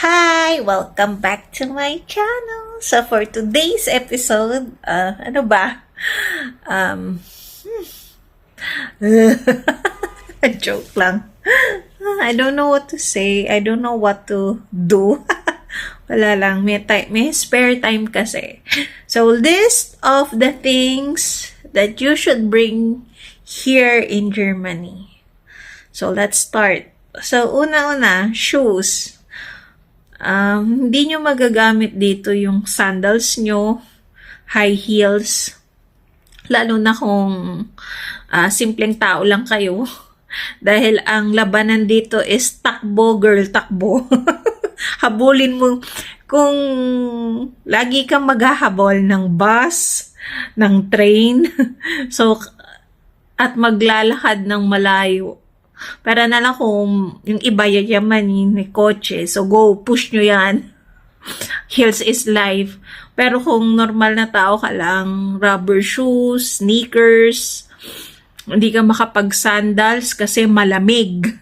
Hi! Welcome back to my channel. So for today's episode, ano ba? Um, joke lang. I don't know what to say. I don't know what to do. Wala lang. May spare time kasi. So list of the things that you should bring here in Germany. So let's start. So una-una, shoes. Hindi nyo magagamit dito yung sandals nyo, high heels, lalo na kung simpleng tao lang kayo. Dahil ang labanan dito is takbo, girl, takbo. Habulin mo. Kung lagi kang maghahabol ng bus, ng train, so, at maglalakad ng malayo, para na lang kung yung iba yayamanin, may kotse. So, go, push nyo yan. Heels is life. Pero kung normal na tao ka lang, rubber shoes, sneakers, hindi ka makapag-sandals kasi malamig.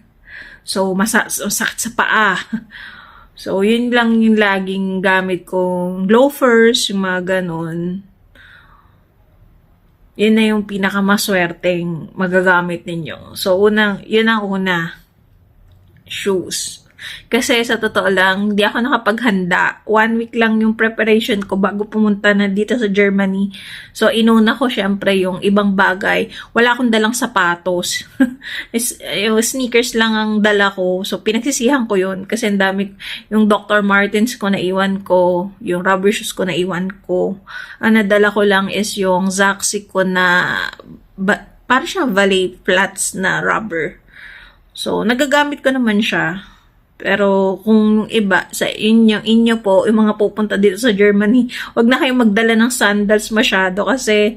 So, masakit sa paa. So, yun lang yung laging gamit kong loafers, yung mga ganon. Yun na yung pinakamaswerteng magagamit ninyo. So, yun ang una. Shoes. Kasi sa totoo lang, hindi ako nakapaghanda. 1 week lang yung preparation ko bago pumunta na dito sa Germany. So, inuna ko syempre yung ibang bagay. Wala akong dalang sapatos. Yung sneakers lang ang dala ko. So, pinagsisihan ko yun. Kasi ang dami, yung Dr. Martens ko na iwan ko. Yung rubber shoes ko na iwan ko. Ang nadala ko lang is yung Zaxi ko na, parang siyang Valet flats na rubber. So, nagagamit ko naman siya. Pero kung iba, sa inyo po, yung mga pupunta dito sa Germany, wag na kayong magdala ng sandals masyado kasi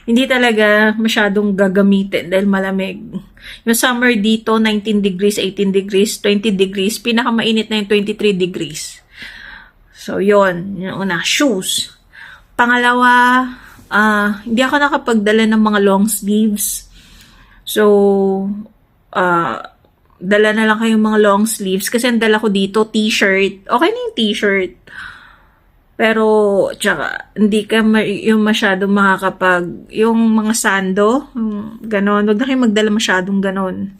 hindi talaga masyadong gagamitin dahil malamig. Yung summer dito, 19 degrees, 18 degrees, 20 degrees, pinakamainit na yung 23 degrees. So, yon yung una, shoes. Pangalawa, hindi ako nakapagdala ng mga long sleeves. So, dala na lang kayong mga long sleeves kasi ang dala ko dito t-shirt. Okay na yung t-shirt. Pero tsaka hindi ka yung masyadong yung mga sando, ganon. Huwag na kayong magdala masyadong ganon.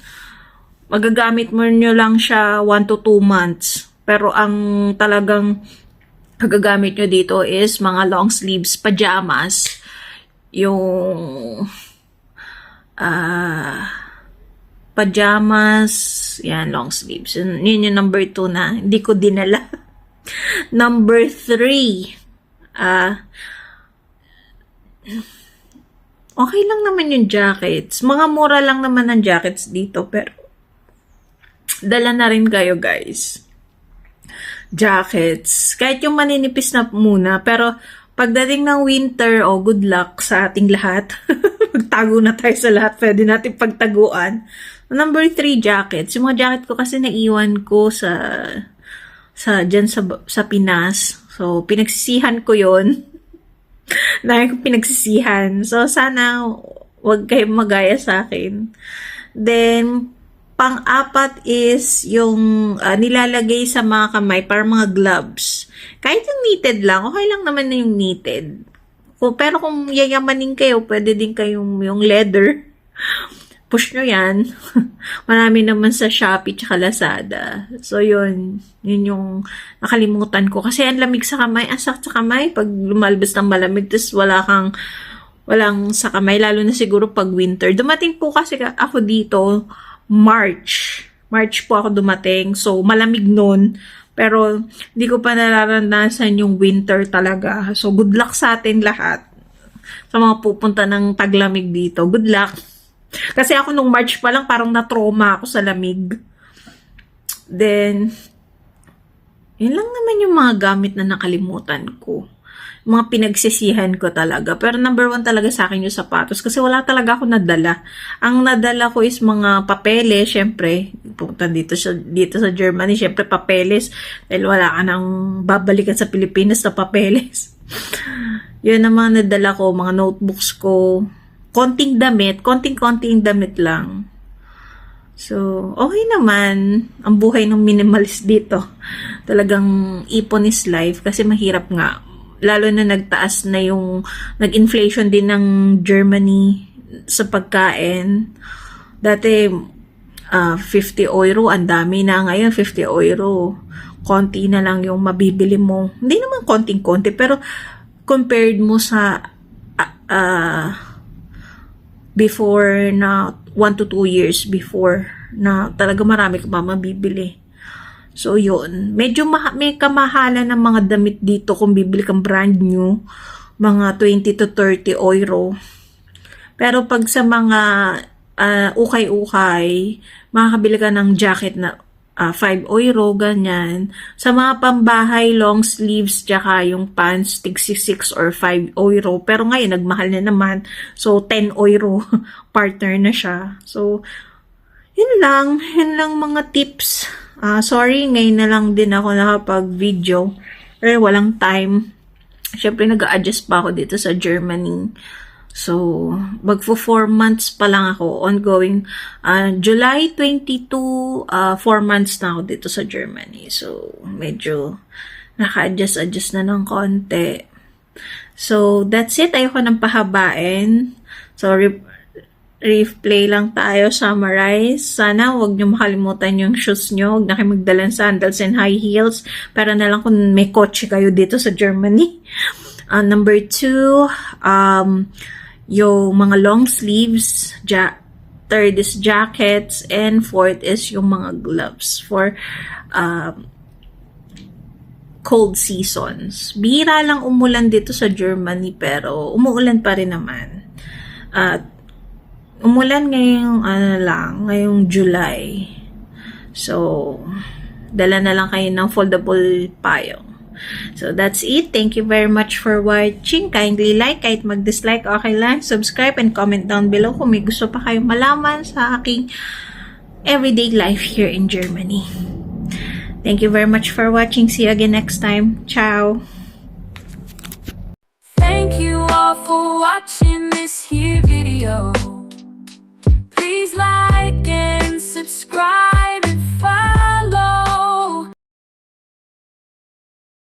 Magagamit mo nyo lang siya 1 to 2 months. Pero ang talagang magagamit nyo dito is mga long sleeves, pajamas, yung pajamas, yan, long sleeves. Yun yung number 2 na hindi ko dinala. Number 3, okay lang naman yung jackets. Mga mura lang naman ang jackets dito, pero dala na rin kayo, guys. Jackets. Kahit yung maninipis na muna, pero pagdating ng winter, good luck sa ating lahat. Magtago na tayo sa lahat. Pwede natin pagtaguan. Number 3, jackets. Yung mga jacket ko kasi naiwan ko dyan sa Pinas. So, pinagsisihan ko yon. Dahil ko pinagsisihan. So, sana wag kayong magaya sa akin. Then, pang-apat is yung nilalagay sa mga kamay para mga gloves. Kahit yung knitted lang, okay lang naman na yung knitted. Pero kung yayamanin kayo, pwede din kayong yung leather. Push nyo yan. Marami naman sa Shopee tsaka Lazada. So, yun yung nakalimutan ko. Kasi ang lamig sa kamay. Ang sakit sa kamay pag lumalabas ng malamig. Tapos walang sa kamay. Lalo na siguro pag winter. Dumating po kasi ako dito, March po ako dumating. So, malamig nun. Pero, hindi ko pa nararanasan yung winter talaga. So, good luck sa atin lahat. Sa mga pupunta ng taglamig dito. Good luck. Kasi ako nung March pa lang, parang na-trauma ako sa lamig. Then, yun lang naman yung mga gamit na nakalimutan ko. Mga pinagsisihan ko talaga. Pero number 1 talaga sa akin yung sapatos. Kasi wala talaga ako nadala. Ang nadala ko is mga papeles. Siyempre, pupunta dito sa Germany. Siyempre, papeles. Dahil wala ka nang babalikan sa Pilipinas na papeles. Yun ang mga nadala ko. Mga notebooks ko. Konting damit. Konting damit lang. So, okay naman ang buhay ng minimalist dito. Talagang ipon is life kasi mahirap nga. Lalo na nagtaas na nag-inflation din ng Germany sa pagkain. Dati, 50 euro, ang dami na ngayon, 50 euro. Konti na lang yung mabibili mo. Hindi naman konting-konti, pero compared mo sa before na 1 to 2 years before na talaga marami ka pa mabibili. So, yun. Medyo may kamahalan ng mga damit dito kung bibili kang brand new. Mga 20 to 30 euro. Pero pag sa mga ukay-ukay, makakabili ka ng jacket na 5 euro, ganyan. Sa mga pambahay, long sleeves, tsaka yung pants, tig 6 or 5 euro. Pero ngayon, nagmahal na naman. So, 10 euro partner na siya. So, yun lang mga tips. Sorry, ngayon na lang din ako nakapag-video. Pero walang time. Siyempre, nag-a-adjust pa ako dito sa Germany. So, magfo 4 months pa lang ako, ongoing. July 22, 4 months na ako dito sa Germany. So, medyo naka-adjust na ng konti. So, that's it. Ayoko nang pahabain. So, replay lang tayo, summarize. Sana huwag nyo makalimutan yung shoes nyo. Huwag na kayo magdalang sandals and high heels. Para na lang kung may kotse kayo dito sa Germany. Number 2, yung mga long sleeves, third is jackets, and fourth is yung mga gloves for cold seasons. Bihira lang umulan dito sa Germany, pero umuulan pa rin naman. Umulan ngayong July. So, dala na lang kayo ng foldable payong. So, that's it. Thank you very much for watching. Kindly like, kahit mag-dislike, okay lang. Subscribe and comment down below kung may gusto pa kayong malaman sa aking everyday life here in Germany. Thank you very much for watching. See you again next time. Ciao!